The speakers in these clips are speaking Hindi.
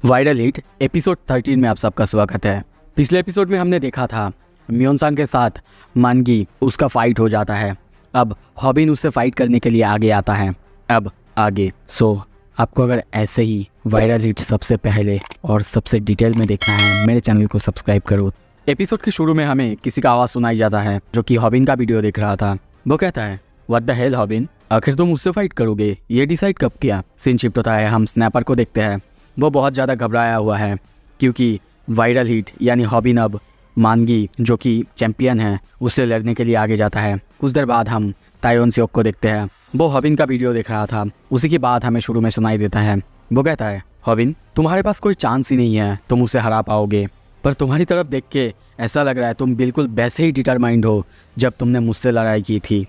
वायरल हिट एपिसोड 13 में आप सबका स्वागत है। पिछले एपिसोड में हमने देखा था म्योनसांग के साथ मानगी उसका फाइट हो जाता है। अब हॉबिन उससे फाइट करने के लिए आगे आता है। अब आगे आपको अगर ऐसे ही वायरल हिट सबसे पहले और सबसे डिटेल में देखना है मेरे चैनल को सब्सक्राइब करो। एपिसोड के शुरू में हमें किसी का आवाज़ सुनाई जाता है जो कि हॉबिन का वीडियो देख रहा था। वो कहता है व्हाट द हेल हॉबिन, आखिर तुम मुझसे फाइट करोगे ये डिसाइड कब किया। सीन शिफ्ट होता है, हम स्नैपर को देखते हैं। वो बहुत ज़्यादा घबराया हुआ है क्योंकि वायरल हिट यानी हॉबिन अब मानगी जो कि चैंपियन है उससे लड़ने के लिए आगे जाता है। कुछ देर बाद हम तायोन सियोक को देखते हैं। वो हॉबिन का वीडियो देख रहा था। उसी की बात हमें शुरू में सुनाई देता है। वो कहता है हॉबिन तुम्हारे पास कोई चांस ही नहीं है, तुम उसे हरा पाओगे। पर तुम्हारी तरफ देख के ऐसा लग रहा है तुम बिल्कुल वैसे ही डिटरमाइंड हो जब तुमने मुझसे लड़ाई की थी।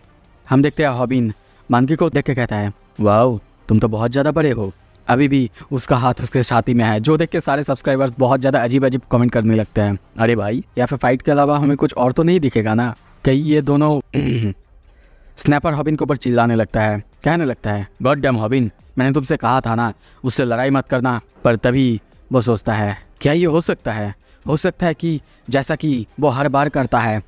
हम देखते हैं हॉबिन मानगी को देख के कहता है वाओ तुम तो बहुत ज़्यादा बड़े हो। अभी भी उसका हाथ उसके छाती में है, जो देख के सारे सब्सक्राइबर्स बहुत ज़्यादा अजीब अजीब कमेंट करने लगते हैं। अरे भाई या फिर फाइट के अलावा हमें कुछ और तो नहीं दिखेगा ना। कहीं ये दोनों स्नैपर हॉबिन के ऊपर चिल्लाने लगता है, कहने लगता है गॉड डैम हॉबिन, मैंने तुमसे कहा था ना उससे लड़ाई मत करना। पर तभी वो सोचता है क्या ये हो सकता है? हो सकता है कि जैसा कि वो हर बार करता है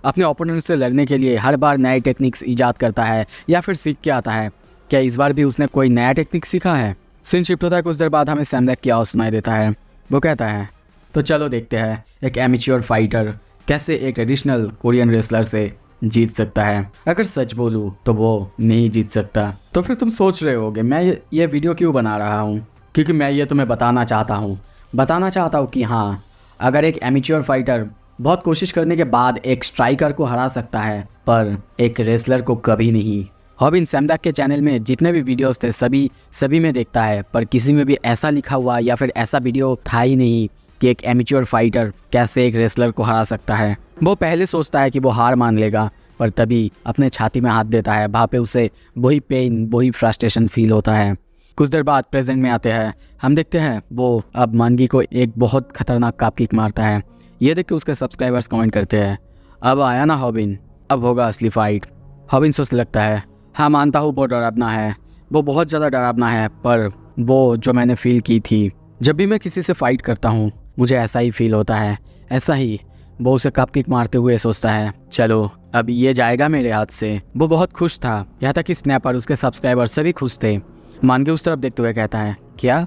अपने ओपोनेंट से लड़ने के लिए हर बार नए टेक्निक्स ईजाद करता है या फिर सीख के आता है, क्या इस बार भी उसने कोई नया टेक्निक सीखा है? सीन शिफ्ट होता है। कुछ देर बाद हमें सैमडेक की आवाज़ सुनाई देता है। वो कहता है तो चलो देखते हैं एक एमेच्योर फाइटर कैसे एक ट्रेडिशनल कोरियन रेसलर से जीत सकता है। अगर सच बोलूँ तो वो नहीं जीत सकता। तो फिर तुम सोच रहे होगे मैं ये वीडियो क्यों बना रहा हूँ, क्योंकि मैं ये तुम्हें बताना चाहता हूँ कि हाँ अगर एक एमेच्योर फाइटर बहुत कोशिश करने के बाद एक स्ट्राइकर को हरा सकता है पर एक रेसलर को कभी नहीं। हॉबिन सैमडेक के चैनल में जितने भी वीडियोस थे सभी में देखता है, पर किसी में भी ऐसा लिखा हुआ या फिर ऐसा वीडियो था ही नहीं कि एक एमेच्योर फाइटर कैसे एक रेसलर को हरा सकता है। वो पहले सोचता है कि वो हार मान लेगा, पर तभी अपने छाती में हाथ देता है। वहाँ पे उसे वही पेन वही फ्रस्ट्रेशन फील होता है। कुछ देर बाद प्रेजेंट में आते हैं। हम देखते हैं वो अब मानगी को एक बहुत खतरनाक काप किक मारता है। ये देख के उसके सब्सक्राइबर्स कमेंट करते हैं अब आया ना हॉबिन, अब होगा असली फाइट। हॉबिन सोचने लगता है हाँ मानता हूँ वो डरावना है, वो बहुत ज़्यादा डरावना है, पर वो जो मैंने फील की थी जब भी मैं किसी से फाइट करता हूँ मुझे ऐसा ही फील होता है। ऐसा ही वो उसे कप किक मारते हुए सोचता है चलो अब ये जाएगा मेरे हाथ से। वो बहुत खुश था, यहाँ तक कि स्नैपर उसके सब्सक्राइबर सभी खुश थे। मान के उस तरफ देखते हुए कहता है क्या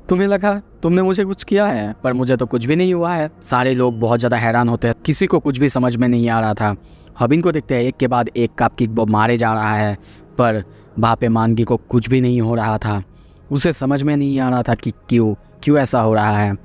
तुम्हें लगा तुमने मुझे कुछ किया है, पर मुझे तो कुछ भी नहीं हुआ है। सारे लोग बहुत ज़्यादा हैरान होते हैं, किसी को कुछ भी समझ में नहीं आ रहा था। हॉबिन को देखते हैं एक के बाद एक कप किक वो मारे जा रहा है, पर वहाँ पे मानगी को कुछ भी नहीं हो रहा था। उसे समझ में नहीं आ रहा था कि क्यों ऐसा हो रहा है।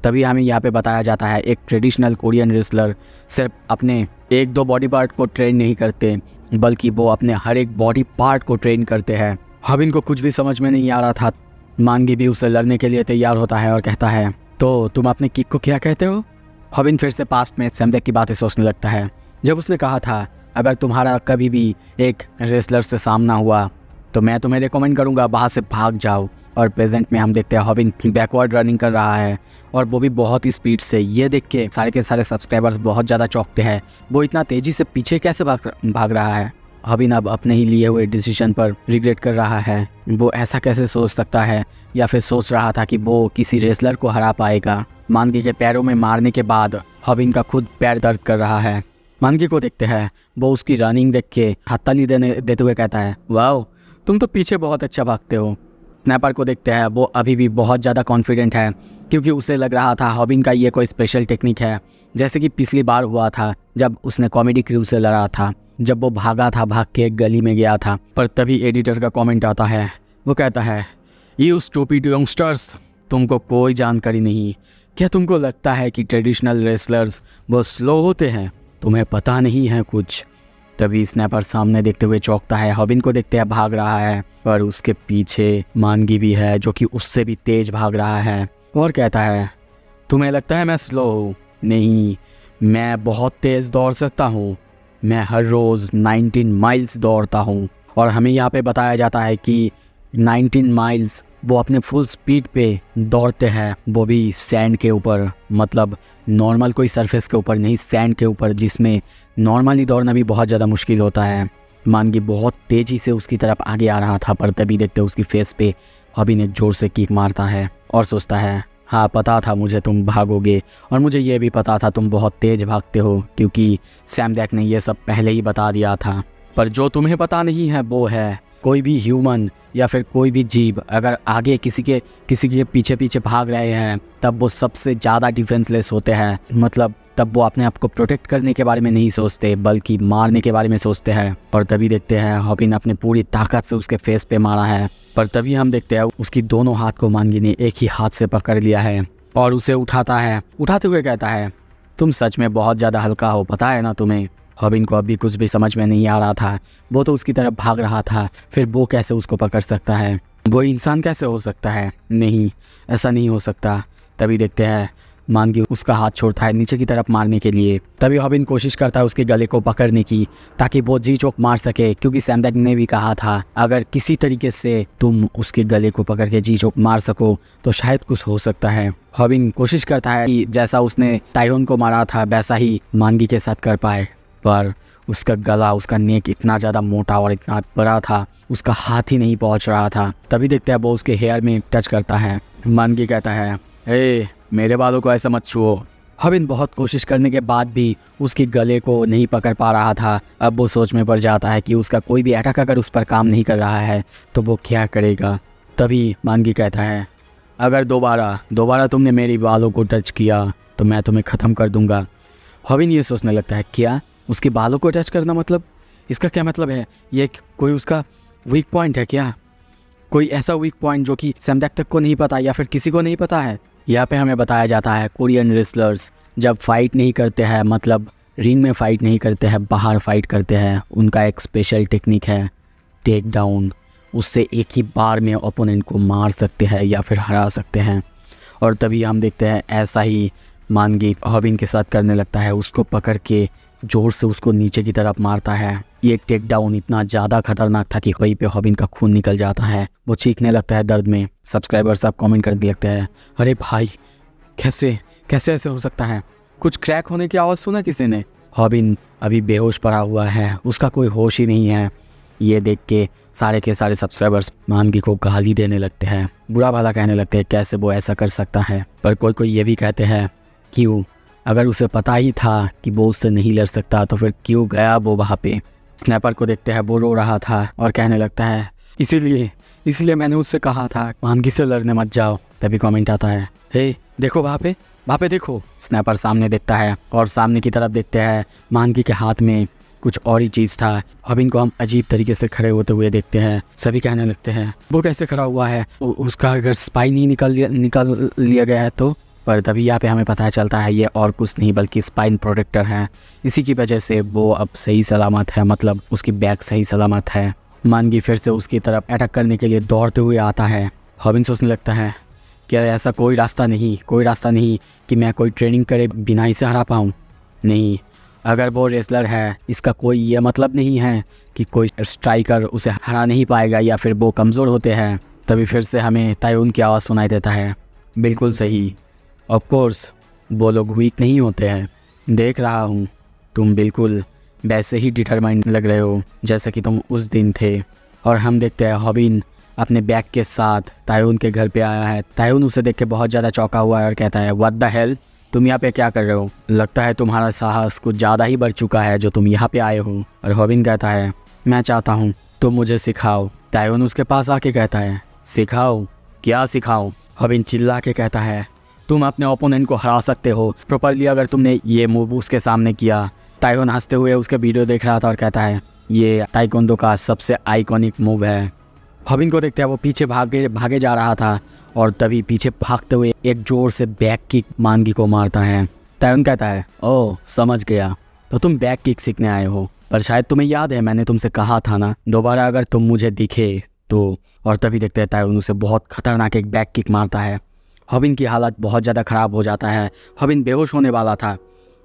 तभी हमें यहाँ पे बताया जाता है एक ट्रेडिशनल कोरियन रेसलर सिर्फ अपने एक दो बॉडी पार्ट को ट्रेन नहीं करते बल्कि वो अपने हर एक बॉडी पार्ट को ट्रेन करते हैं। हॉबिन को कुछ भी समझ में नहीं आ रहा था। मानगी भी उससे लड़ने के लिए तैयार होता है और कहता है तो तुम अपने किक को क्या कहते हो? हॉबिन फिर से पास्ट में सैमडेक की बातें सोचने लगता है जब उसने कहा था अगर तुम्हारा कभी भी एक रेसलर से सामना हुआ तो मैं तुम्हें रिकमेंड करूंगा वहाँ से भाग जाओ। और प्रेजेंट में हम देखते हैं हॉबिन बैकवर्ड रनिंग कर रहा है और वो भी बहुत ही स्पीड से। ये देख के सारे के सारे सब्सक्राइबर्स बहुत ज़्यादा चौंकते हैं, वो इतना तेज़ी से पीछे कैसे भाग रहा है। हॉबिन अब अपने ही लिए हुए डिसीजन पर रिग्रेट कर रहा है। वो ऐसा कैसे सोच सकता है या फिर सोच रहा था कि वो किसी रेसलर को हरा पाएगा। मानगी के पैरों में मारने के बाद हॉबिन का खुद पैर दर्द कर रहा है। मानगी को देखते हैं, वो उसकी रनिंग देख के हथताली देते हुए कहता है वाओ तुम तो पीछे बहुत अच्छा भागते हो। स्नैपर को देखते हैं, वो अभी भी बहुत ज़्यादा कॉन्फिडेंट है क्योंकि उसे लग रहा था हॉबिन का ये कोई स्पेशल टेक्निक है, जैसे कि पिछली बार हुआ था जब उसने कॉमेडी क्रू से लड़ा था, जब वो भागा था, भाग के एक गली में गया था। पर तभी एडिटर का कमेंट आता है। वो कहता है यू स्टूपिड यंगस्टर्स, तुमको कोई जानकारी नहीं। क्या तुमको लगता है कि ट्रेडिशनल रेसलर्स वो स्लो होते हैं? तुम्हें पता नहीं है कुछ। तभी स्नैपर सामने देखते हुए चौंकता है। हॉबिन को देखते हैं भाग रहा है, पर उसके पीछे मानगी भी है जो कि उससे भी तेज भाग रहा है और कहता है तुम्हें लगता है मैं स्लो हूँ? नहीं, मैं बहुत तेज़ दौड़ सकता हूँ। मैं हर रोज़ 19 माइल्स दौड़ता हूँ। और हमें यहाँ पे बताया जाता है कि 19 माइल्स वो अपने फुल स्पीड पे दौड़ते हैं, वो भी सैंड के ऊपर, मतलब नॉर्मल कोई सरफेस के ऊपर नहीं, सैंड के ऊपर, जिसमें नॉर्मली दौड़ना भी बहुत ज़्यादा मुश्किल होता है। मानगी बहुत तेज़ी से उसकी तरफ आगे आ रहा था, पर तभी देखते उसकी फेस पे हॉबिन एक जोर से किक मारता है और सोचता है हाँ पता था मुझे तुम भागोगे, और मुझे ये भी पता था तुम बहुत तेज भागते हो, क्योंकि सैमडेक ने ये सब पहले ही बता दिया था। पर जो तुम्हें पता नहीं है वो है कोई भी ह्यूमन या फिर कोई भी जीव अगर आगे किसी के पीछे पीछे भाग रहे हैं तब वो सबसे ज़्यादा डिफेंसलेस होते हैं। मतलब तब वो अपने आप को प्रोटेक्ट करने के बारे में नहीं सोचते बल्कि मारने के बारे में सोचते हैं। और तभी देखते हैं हॉबिन अपने पूरी ताकत से उसके फेस पे मारा है, पर तभी हम देखते हैं उसकी दोनों हाथ को मानगी ने एक ही हाथ से पकड़ लिया है और उसे उठाता है। उठाते हुए कहता है तुम सच में बहुत ज़्यादा हल्का हो, पता है ना तुम्हें। हॉबिन को अभी कुछ भी समझ में नहीं आ रहा था, वो तो उसकी तरफ भाग रहा था, फिर वो कैसे उसको पकड़ सकता है, वो इंसान कैसे हो सकता है, नहीं ऐसा नहीं हो सकता। तभी देखते हैं मानगी उसका हाथ छोड़ता है नीचे की तरफ मारने के लिए। तभी हॉबिन कोशिश करता है उसके गले को पकड़ने की ताकि वो जी चोक मार सके, क्योंकि सैमडेक ने भी कहा था अगर किसी तरीके से तुम उसके गले को पकड़ के जी चोक मार सको तो शायद कुछ हो सकता है। हॉबिन कोशिश करता है कि जैसा उसने ताइहोन को मारा था वैसा ही मानगी के साथ कर पाए, पर उसका गला, उसका नेक इतना ज़्यादा मोटा और इतना बड़ा था, उसका हाथ ही नहीं पहुंच रहा था। तभी देखते हैं वो उसके हेयर में टच करता है। मानगी कहता है हे मेरे बालों को ऐसा मत छुओ। हॉबिन बहुत कोशिश करने के बाद भी उसके गले को नहीं पकड़ पा रहा था। अब वो सोच में पड़ जाता है कि उसका कोई भी अटैक अगर उस पर काम नहीं कर रहा है तो वो क्या करेगा। तभी मानगी कहता है अगर दोबारा तुमने मेरी बालों को टच किया तो मैं तुम्हें ख़त्म कर दूंगा। हॉबिन ये सोचने लगता है क्या उसके बालों को टच करना, मतलब इसका क्या मतलब है, ये कोई उसका वीक पॉइंट है क्या, कोई ऐसा वीक पॉइंट जो कि सैमडेक तक को नहीं पता या फिर किसी को नहीं पता है। यहाँ पे हमें बताया जाता है कोरियन रेसलर्स जब फाइट नहीं करते हैं, मतलब रिंग में फ़ाइट नहीं करते हैं, बाहर फाइट करते हैं, उनका एक स्पेशल टेक्निक है टेक डाउन। उससे एक ही बार में ओपोनेंट को मार सकते हैं या फिर हरा सकते हैं। और तभी हम देखते हैं ऐसा ही मानगी हॉबिन के साथ करने लगता है, उसको पकड़ के ज़ोर से उसको नीचे की तरफ मारता है। ये टेक डाउन इतना ज़्यादा खतरनाक था कि वहीं पे हॉबिन का खून निकल जाता है, वो चीखने लगता है दर्द में। सब्सक्राइबर्स सब कमेंट करने लगते हैं अरे भाई कैसे ऐसे हो सकता है, कुछ क्रैक होने की आवाज़ सुना किसी ने। हॉबिन अभी बेहोश पड़ा हुआ है, उसका कोई होश ही नहीं है। ये देख के सारे सब्सक्राइबर्स मानगी को गाली देने लगते हैं, बुरा भला कहने लगते हैं कैसे वो ऐसा कर सकता है। पर कोई ये भी कहते हैं क्यों, अगर उसे पता ही था कि वो उससे नहीं लड़ सकता तो फिर क्यों गया वो वहाँ पे। स्नैपर को देखते हैं वो रो रहा था और कहने लगता है इसीलिए मैंने उससे कहा था मानगी से लड़ने मत जाओ। तभी कमेंट आता है हे देखो वहाँ पे देखो। स्नैपर सामने देखता है और सामने की तरफ देखते हैं मानगी के हाथ में कुछ और ही चीज़ था। हॉबिन को हम अजीब तरीके से खड़े होते हुए देखते हैं, सभी कहने लगते हैं वो कैसे खड़ा हुआ है, उसका अगर स्पाइन ही निकल लिया गया है तो। पर तभी यहाँ पे हमें पता चलता है ये और कुछ नहीं बल्कि स्पाइन प्रोटेक्टर है, इसी की वजह से वो अब सही सलामत है, मतलब उसकी बैक सही सलामत है। मानगी फिर से उसकी तरफ अटैक करने के लिए दौड़ते हुए आता है। हॉबिन सोचने लगता है क्या ऐसा कोई रास्ता नहीं कि मैं कोई ट्रेनिंग करे बिना इसे हरा पाऊँ। नहीं, अगर वो रेसलर है इसका कोई ये मतलब नहीं है कि कोई स्ट्राइकर उसे हरा नहीं पाएगा या फिर वो कमज़ोर होते हैं। तभी फिर से हमें ताइहोन की आवाज़ सुनाई देता है बिल्कुल सही, ऑफ कोर्स वो लोग वीक नहीं होते हैं, देख रहा हूँ तुम बिल्कुल वैसे ही डिटरमाइंड लग रहे हो जैसे कि तुम उस दिन थे। और हम देखते हैं हॉबिन अपने बैग के साथ ताइहोन के घर पे आया है। ताइहोन उसे देख के बहुत ज़्यादा चौंका हुआ है और कहता है व्हाट द हेल, तुम यहाँ पे क्या कर रहे हो, लगता है तुम्हारा साहस कुछ ज़्यादा ही बढ़ चुका है जो तुम यहाँ पे आए हो। और हॉबिन कहता है मैं चाहता हूँ तुम मुझे सिखाओ। ताइहोन उसके पास आके कहता है सिखाओ, क्या सिखाओ। हॉबिन चिल्ला के कहता है तुम अपने ओपोनेंट को हरा सकते हो प्रॉपरली अगर तुमने ये मूव उसके सामने किया। ताइहोन हंसते हुए उसके वीडियो देख रहा था और कहता है ये ताइक्वांडो का सबसे आइकॉनिक मूव है। हॉबिन को देखते हैं वो पीछे भागे जा रहा था और तभी पीछे भागते हुए एक जोर से बैक किक मानगी को मारता है। ताइहोन कहता है ओह समझ गया, तो तुम बैक किक सीखने आए हो, पर शायद तुम्हें याद है मैंने तुमसे कहा था ना दोबारा अगर तुम मुझे दिखे तो। और तभी देखते हैं ताइहोन उसे बहुत खतरनाक एक बैक किक मारता है। हॉबिन की हालत बहुत ज़्यादा ख़राब हो जाता है, हॉबिन बेहोश होने वाला था।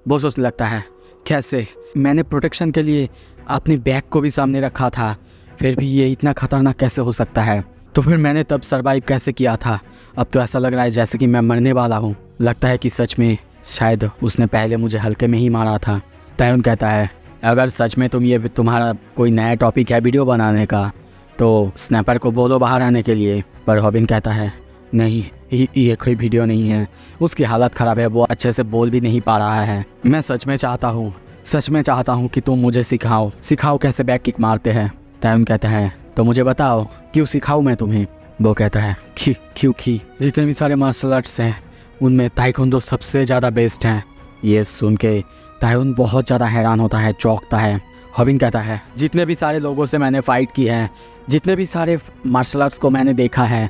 वो सोचने लगता है कैसे मैंने प्रोटेक्शन के लिए अपने बैग को भी सामने रखा था, फिर भी ये इतना खतरनाक कैसे हो सकता है, तो फिर मैंने तब सरवाइव कैसे किया था। अब तो ऐसा लग रहा है जैसे कि मैं मरने वाला हूँ, लगता है कि सच में शायद उसने पहले मुझे हल्के में ही मारा था। ताइहोन कहता है अगर सच में तुम्हारा कोई नया टॉपिक है वीडियो बनाने का तो स्नैपर को बोलो बाहर आने के लिए। पर हॉबिन कहता है नहीं, ये कोई वीडियो नहीं है। उसकी हालत ख़राब है, वो अच्छे से बोल भी नहीं पा रहा है। मैं सच में चाहता हूँ कि तुम मुझे सिखाओ कैसे बैक किक मारते हैं। टाइम कहता है तो मुझे बताओ, क्यों सिखाऊँ मैं तुम्हें? वो कहता है क्योंकि जितने भी सारे मार्शल आर्ट्स हैं उनमें ताइक्वांडो सबसे ज़्यादा बेस्ट हैं। ये सुन के ताइवन बहुत ज़्यादा हैरान होता है, चौंकता है। हॉबिन कहता है जितने भी सारे लोगों से मैंने फ़ाइट की है, जितने भी सारे मार्शल आर्ट्स को मैंने देखा है,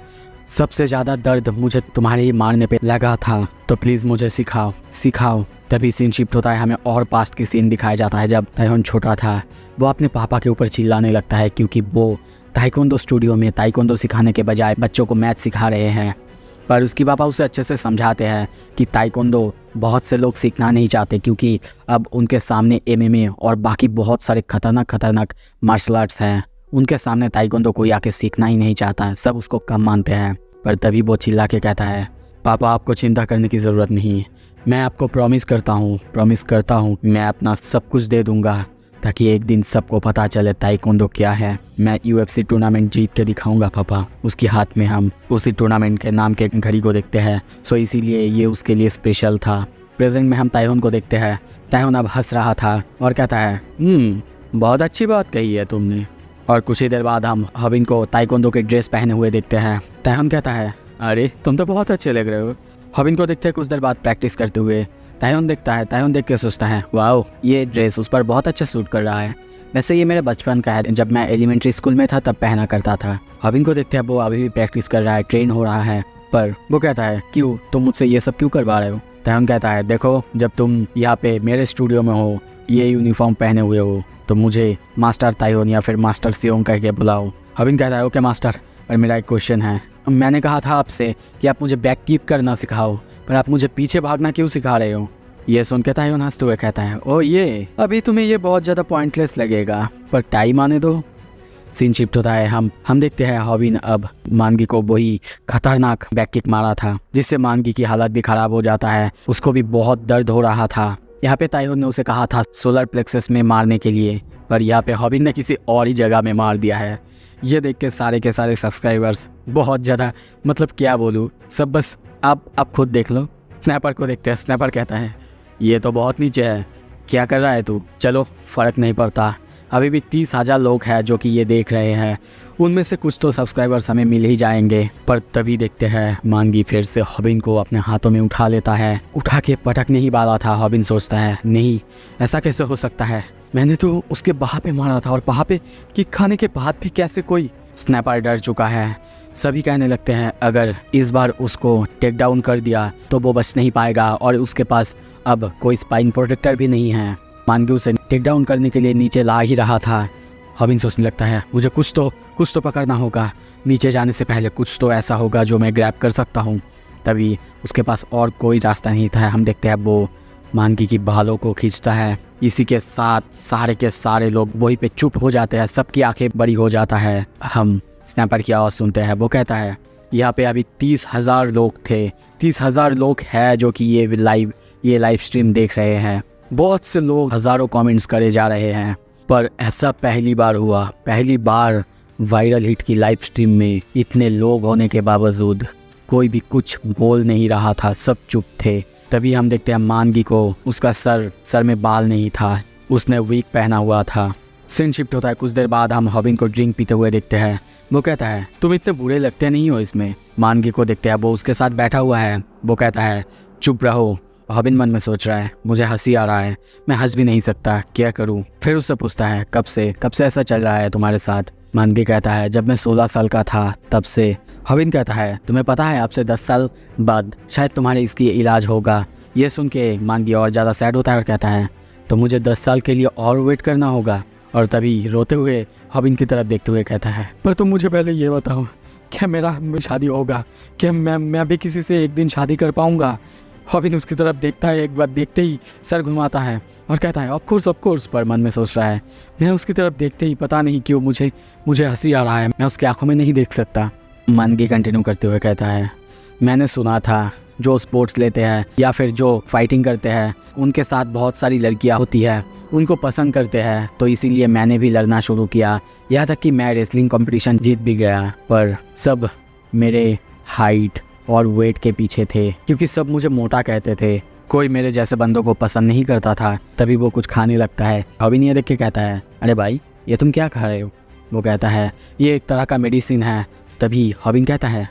सबसे ज़्यादा दर्द मुझे तुम्हारे ही मारने पे लगा था। तो प्लीज़ मुझे सिखाओ। तभी सीन शिफ्ट होता है, हमें और पास्ट की सीन दिखाया जाता है। जब ताइवन छोटा था वो अपने पापा के ऊपर चिल्लाने लगता है क्योंकि वो ताइक्वांडो स्टूडियो में ताइक्वांडो सिखाने के बजाय बच्चों को मैथ सिखा रहे हैं। पर उसके पापा उसे अच्छे से समझाते हैं कि ताइक्वांडो बहुत से लोग सीखना नहीं चाहते क्योंकि अब उनके सामने MMA और बाकी बहुत सारे खतरनाक मार्शल आर्ट्स हैं। उनके सामने ताइक्वांडो कोई आके सीखना ही नहीं चाहता है, सब उसको कम मानते हैं। पर तभी वो चिल्ला के कहता है पापा आपको चिंता करने की ज़रूरत नहीं, मैं आपको प्रॉमिस करता हूँ मैं अपना सब कुछ दे दूँगा ताकि एक दिन सबको पता चले ताइक्वांडो क्या है। मैं UFC टूर्नामेंट जीत के दिखाऊंगा पापा। उसके हाथ में हम उसी टूर्नामेंट के नाम के घड़ी को देखते हैं, सो इसीलिए ये उसके लिए स्पेशल था। प्रेजेंट में हम ताइवन को देखते हैं। ताइवन अब हंस रहा था और कहता है बहुत अच्छी बात कही है तुमने। और कुछ ही देर बाद हम हॉबिन को ताइक्वांडो के ड्रेस पहने हुए देखते हैं। ताइवन कहता है अरे तुम तो बहुत अच्छे लग रहे हो। हॉबिन को देखते हैं कुछ देर बाद प्रैक्टिस करते हुए। ताइवन देखता है, ताइवन देख के सोचता है वाओ ये ड्रेस उस पर बहुत अच्छा सूट कर रहा है। वैसे ये मेरे बचपन का है, जब मैं एलिमेंट्री स्कूल में था तब पहना करता था। हॉबिन को देखते हैं वो अभी भी प्रैक्टिस कर रहा है, ट्रेन हो रहा है। पर वो कहता है क्यों, तुम मुझसे ये सब क्यों करवा रहे हो? ताइवन कहता है देखो जब तुम यहाँ पे मेरे स्टूडियो में हो, ये यूनिफॉर्म पहने हुए हो, तो मुझे मास्टर ताइवन या फिर मास्टर सियोंग कह के बुलाओ। हॉबिन कहता है ओके मास्टर, पर मेरा एक क्वेश्चन है। मैंने कहा था आपसे कि आप मुझे बैक कीप करना सिखाओ, पर आप मुझे पीछे भागना क्यों सिखा रहे हो? ये सुन के ताइवन हंसते हुए कहता है ओ ये अभी तुम्हें ये बहुत ज़्यादा पॉइंटलेस लगेगा, पर टाइम आने दो। सीन शिफ्ट होता है, हम देखते हैं हॉबिन अब मानगी को वही खतरनाक बैक किक मारा था जिससे मानगी की हालत भी ख़राब हो जाता है। उसको भी बहुत दर्द हो रहा था। यहाँ पे ताइवन ने उसे कहा था सोलर प्लेक्सस में मारने के लिए, पर यहाँ पे हॉबिन ने किसी और ही जगह में मार दिया है। ये देख के सारे सब्सक्राइबर्स बहुत ज़्यादा, मतलब क्या बोलूँ, सब बस आप खुद देख लो। स्नैपर को देखते हैं। स्नैपर कहता है ये तो बहुत नीचे है, क्या कर रहा है तू? चलो फ़र्क नहीं पड़ता, अभी भी 30,000 लोग हैं जो कि ये देख रहे हैं, उनमें से कुछ तो सब्सक्राइबर्स हमें मिल ही जाएंगे। पर तभी देखते हैं मानगी फिर से हॉबिन को अपने हाथों में उठा लेता है। उठा के पटकने ही वाला था। हॉबिन सोचता है नहीं, ऐसा कैसे हो सकता है, मैंने तो उसके बाह पे मारा था और बाह पे किक खाने के बाद भी कैसे कोई? स्नैपर डर चुका है। सभी कहने लगते हैं अगर इस बार उसको टेक डाउन कर दिया तो वो बच नहीं पाएगा और उसके पास अब कोई स्पाइन प्रोटेक्टर भी नहीं है। मानगी उसे टेक डाउन करने के लिए नीचे ला ही रहा था। हॉबिन सोचने लगता है मुझे कुछ तो पकड़ना होगा, नीचे जाने से पहले कुछ तो ऐसा होगा जो मैं ग्रैब कर सकता हूँ। तभी उसके पास और कोई रास्ता नहीं था। हम देखते हैं वो मानगी की बालों को खींचता है। इसी के साथ सारे के सारे लोग वहीं पे चुप हो जाते हैं, सबकी आंखें बड़ी हो जाता है। हम स्नैपर की आवाज़ सुनते हैं। वो कहता है यहाँ पे अभी 30,000 लोग थे, 30,000 लोग हैं जो कि ये लाइव स्ट्रीम देख रहे हैं। बहुत से लोग हज़ारों कमेंट्स करे जा रहे हैं, पर ऐसा पहली बार हुआ। पहली बार वायरल हिट की लाइव स्ट्रीम में इतने लोग होने के बावजूद कोई भी कुछ बोल नहीं रहा था, सब चुप थे। तभी हम देखते हैं मानगी को, उसका सर में बाल नहीं था, उसने विग पहना हुआ था। सीन शिफ्ट होता है। कुछ देर बाद हम हॉबिन को ड्रिंक पीते हुए देखते हैं। वो कहता है तुम इतने बुरे लगते नहीं हो इसमें। मानगी को देखते हैं, वो उसके साथ बैठा हुआ है। वो कहता है चुप रहो। हॉबिन मन में सोच रहा है मुझे हंसी आ रहा है, मैं हंस भी नहीं सकता, क्या करूं? फिर उससे पूछता है कब से ऐसा चल रहा है तुम्हारे साथ? मानगी कहता है जब मैं 16 साल का था तब से। हॉबिन कहता है तुम्हें पता है आपसे 10 साल बाद शायद तुम्हारे इसकी इलाज होगा। ये सुन के मानगी और ज़्यादा सैड होता है और कहता है तो मुझे 10 साल के लिए और वेट करना होगा। और तभी रोते हुए हॉबिन की तरफ देखते हुए कहता है पर तुम मुझे पहले ये बताओ, क्या मेरा शादी होगा? क्या मैं भी किसी से एक दिन शादी कर पाऊँगा? हॉबिन उसकी तरफ देखता है, एक बार देखते ही सर घुमाता है और कहता है ऑफ कोर्स। पर मन में सोच रहा है मैं उसकी तरफ देखते ही पता नहीं क्यों मुझे हंसी आ रहा है, मैं उसकी आंखों में नहीं देख सकता। मानगी कंटिन्यू करते हुए कहता है मैंने सुना था जो स्पोर्ट्स लेते हैं या फिर जो फाइटिंग करते हैं उनके साथ बहुत सारी लड़कियां होती है, उनको पसंद करते हैं, तो इसीलिए मैंने भी लड़ना शुरू किया। यहाँ तक कि मैं रेसलिंग कंपटीशन जीत भी गया, पर सब मेरे हाइट और वेट के पीछे थे, क्योंकि सब मुझे मोटा कहते थे। कोई मेरे जैसे बंदों को पसंद नहीं करता था। तभी वो कुछ खाने लगता है। हॉबिन ये देख के कहता है, अरे भाई ये तुम क्या खा रहे हो? वो कहता है, ये एक तरह का मेडिसिन है। तभी हॉबिन कहता है,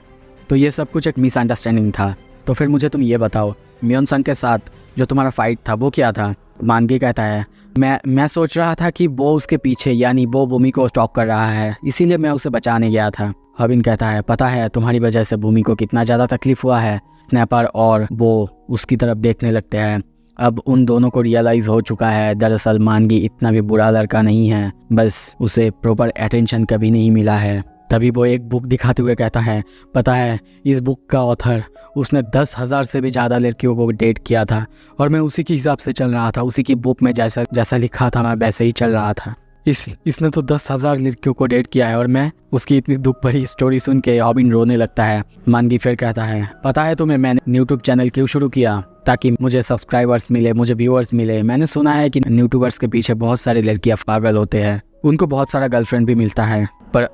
तो ये सब कुछ एक मिसअंडरस्टैंडिंग था। तो फिर मुझे तुम ये बताओ, मियोन सन के साथ जो तुम्हारा फाइट था वो क्या था? मानगी कहता है, मैं सोच रहा था कि वो उसके पीछे, यानी वो भूमि को स्टॉक कर रहा है, इसीलिए मैं उसे बचाने गया था। हॉबिन कहता है, पता है तुम्हारी वजह से भूमि को कितना ज़्यादा तकलीफ हुआ है। स्नैपर और वो उसकी तरफ देखने लगते हैं। अब उन दोनों को रियलाइज़ हो चुका है, दरअसल मानगी इतना भी बुरा लड़का नहीं है, बस उसे प्रॉपर अटेंशन कभी नहीं मिला है। तभी वो एक बुक दिखाते हुए कहता है, पता है इस बुक का ऑथर, उसने 10,000 से भी ज़्यादा लड़कियों को डेट किया था और मैं उसी के हिसाब से चल रहा था। उसी की बुक में जैसा लिखा था मैं वैसे ही चल रहा था। इसने तो 10,000 लड़कियों को डेट किया है और मैं उसकी इतनी दुख भरी स्टोरी सुन के हॉबिन रोने लगता है। मानगी फिर कहता है, पता है तुम्हें मैंने यूट्यूब चैनल क्यों शुरू किया? ताकि मुझे सब्सक्राइबर्स मिले, मुझे व्यूअर्स मिले। मैंने सुना है कि यूट्यूबर्स के पीछे बहुत सारे लड़कियाँ पागल होते हैं, उनको बहुत सारा गर्लफ्रेंड भी मिलता है, पर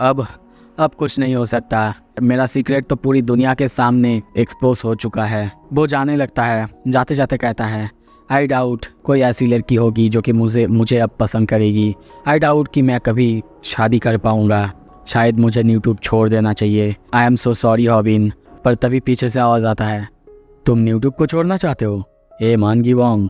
अब कुछ नहीं हो सकता। मेरा सीक्रेट तो पूरी दुनिया के सामने एक्सपोज हो चुका है। वो जाने लगता है, जाते जाते कहता है, आई डाउट कोई ऐसी लड़की होगी जो कि मुझे अब पसंद करेगी। आई डाउट कि मैं कभी शादी कर पाऊँगा। शायद मुझे यूट्यूब छोड़ देना चाहिए। आई एम सो सॉरी हॉबिन। पर तभी पीछे से आवाज़ आता है, तुम यूट्यूब को छोड़ना चाहते हो? ए मानगी वोंग,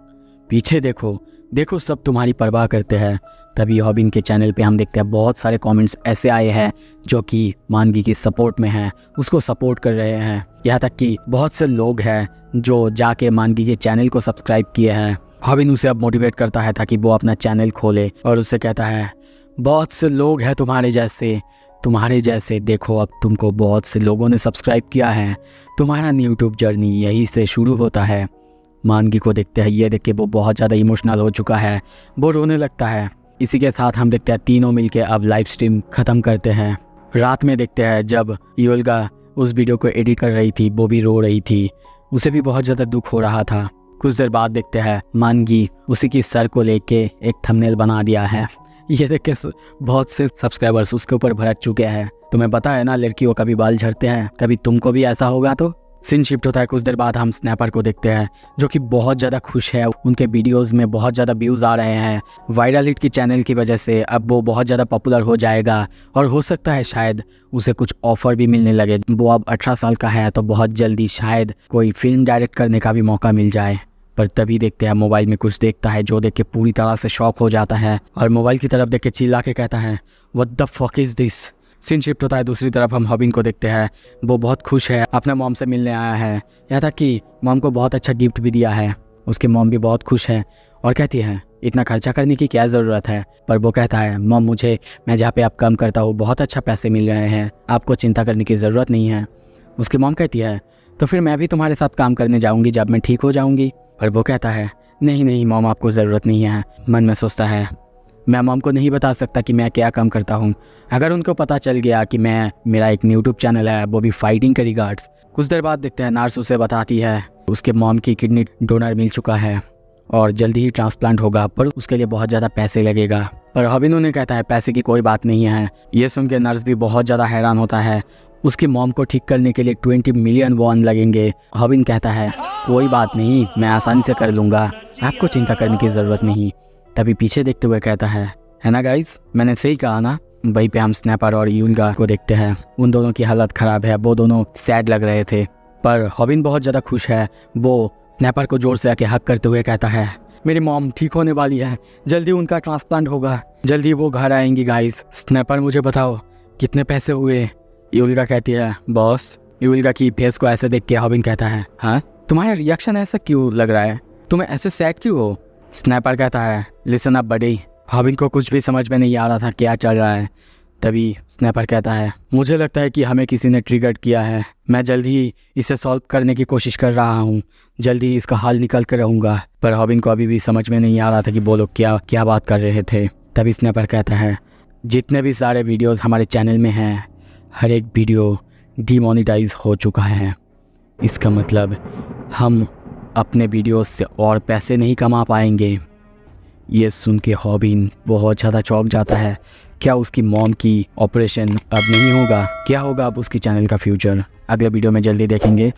पीछे देखो सब तुम्हारी परवाह करते हैं। तभी हॉबिन के चैनल पे हम देखते हैं बहुत सारे कमेंट्स ऐसे आए हैं जो कि मानगी की सपोर्ट में हैं, उसको सपोर्ट कर रहे हैं। यहाँ तक कि बहुत से लोग हैं जो जाके मानगी के चैनल को सब्सक्राइब किए हैं। हॉबिन उसे अब मोटिवेट करता है ताकि वो अपना चैनल खोले और उससे कहता है, बहुत से लोग हैं तुम्हारे जैसे देखो, अब तुमको बहुत से लोगों ने सब्सक्राइब किया है। तुम्हारा यूट्यूब जर्नी यहीं से शुरू होता है। मानगी को देखते हैं, ये देख के वो बहुत ज़्यादा इमोशनल हो चुका है, वो रोने लगता है। इसी के साथ हम देखते हैं तीनों मिलके अब लाइव स्ट्रीम ख़त्म करते हैं। रात में देखते हैं जब योल्गा उस वीडियो को एडिट कर रही थी, वो भी रो रही थी, उसे भी बहुत ज़्यादा दुख हो रहा था। कुछ देर बाद देखते हैं मानगी उसी की सर को लेके एक थंबनेल बना दिया है। ये देख के बहुत से सब्सक्राइबर्स उसके ऊपर भड़क चुके हैं। तुम्हें पता है ना, लड़कियों का भी बाल झड़ते हैं, कभी तुमको भी ऐसा होगा। तो सीन शिफ्ट होता है। कुछ देर बाद हम स्नैपर को देखते हैं जो कि बहुत ज़्यादा खुश है। उनके वीडियोस में बहुत ज़्यादा व्यूज़ आ रहे हैं। वायरल हिट की चैनल की वजह से अब वो बहुत ज़्यादा पॉपुलर हो जाएगा और हो सकता है शायद उसे कुछ ऑफ़र भी मिलने लगे। वो अब 18 साल का है तो बहुत जल्दी शायद कोई फिल्म डायरेक्ट करने का भी मौका मिल जाए। पर तभी देखते हैं मोबाइल में कुछ देखता है जो देख के पूरी तरह से शॉक हो जाता है और मोबाइल की तरफ देख के चिल्ला के कहता है, what the fuck is this. Scene shift होता है। दूसरी तरफ हम हॉबिन को देखते हैं, वो बहुत खुश है, अपने मॉम से मिलने आया है। यहाँ तक कि मॉम को बहुत अच्छा गिफ्ट भी दिया है। उसकी मॉम भी बहुत खुश है और कहती है, इतना खर्चा करने की क्या ज़रूरत है। पर वो कहता है, मॉम मैं जहाँ पे आप काम करता हूँ बहुत अच्छा पैसे मिल रहे हैं, आपको चिंता करने की ज़रूरत नहीं है। उसकी मॉम कहती है, तो फिर मैं भी तुम्हारे साथ काम करने जाऊँगी जब मैं ठीक हो जाऊँगी। पर वो कहता है, नहीं मॉम, आपको ज़रूरत नहीं है। मन में सोचता है, मैं मॉम को नहीं बता सकता कि मैं क्या काम करता हूँ। अगर उनको पता चल गया कि मेरा एक यूट्यूब चैनल है, वो भी फाइटिंग के रिगार्ड्स। कुछ देर बाद देखते हैं नर्स उसे बताती है उसके मॉम की किडनी डोनर मिल चुका है और जल्दी ही ट्रांसप्लांट होगा, पर उसके लिए बहुत ज़्यादा पैसे लगेगा। पर हॉबिन उन्हें कहता है, पैसे की कोई बात नहीं है। ये सुन के नर्स भी बहुत ज़्यादा हैरान होता है। उसकी मॉम को ठीक करने के लिए 20 मिलियन वॉन लगेंगे। हॉबिन कहता है, कोई बात नहीं, मैं आसानी से कर लूँगा, आपको चिंता करने की ज़रूरत नहीं। तभी पीछे देखते हुए कहता है ना गाइस, मैंने सही कहा ना। वहीं पे हम स्नैपर और यूनगा को देखते हैं। उन दोनों की हालत ख़राब है, वो दोनों सैड लग रहे थे। पर हॉबिन बहुत ज़्यादा खुश है। वो स्नैपर को जोर से आके हक करते हुए कहता है, मेरी मॉम ठीक होने वाली है, जल्दी उनका ट्रांसप्लांट होगा, जल्दी वो घर आएंगी गाइस। स्नैपर, मुझे बताओ कितने पैसे हुए? यूल्गा कहती है, बॉस। यूल्गा की फेस को ऐसे देख के हॉबिन कहता है, हाँ तुम्हारा रिएक्शन ऐसा क्यों लग रहा है, तुम्हें ऐसे सैड क्यों हो? स्नैपर कहता है, लिसन अप बडी। हॉबिन को कुछ भी समझ में नहीं आ रहा था क्या चल रहा है। तभी स्नैपर कहता है, मुझे लगता है कि हमें किसी ने ट्रिगर किया है। मैं जल्दी ही इसे सॉल्व करने की कोशिश कर रहा हूँ, जल्दी ही इसका हल निकल कर रहूँगा। पर हॉबिन को अभी भी समझ में नहीं आ रहा था कि वो लोग क्या बात कर रहे थे। तभी स्नैपर कहता है, जितने भी सारे वीडियोज़ हमारे चैनल में हैं, हर एक वीडियो डीमोनेटाइज हो चुका है। इसका मतलब हम अपने वीडियोस से और पैसे नहीं कमा पाएंगे। ये सुन के हॉबिन बहुत ज़्यादा चौंक जाता है। क्या उसकी मॉम की ऑपरेशन अब नहीं होगा? क्या होगा अब उसकी चैनल का फ्यूचर? अगले वीडियो में जल्दी देखेंगे।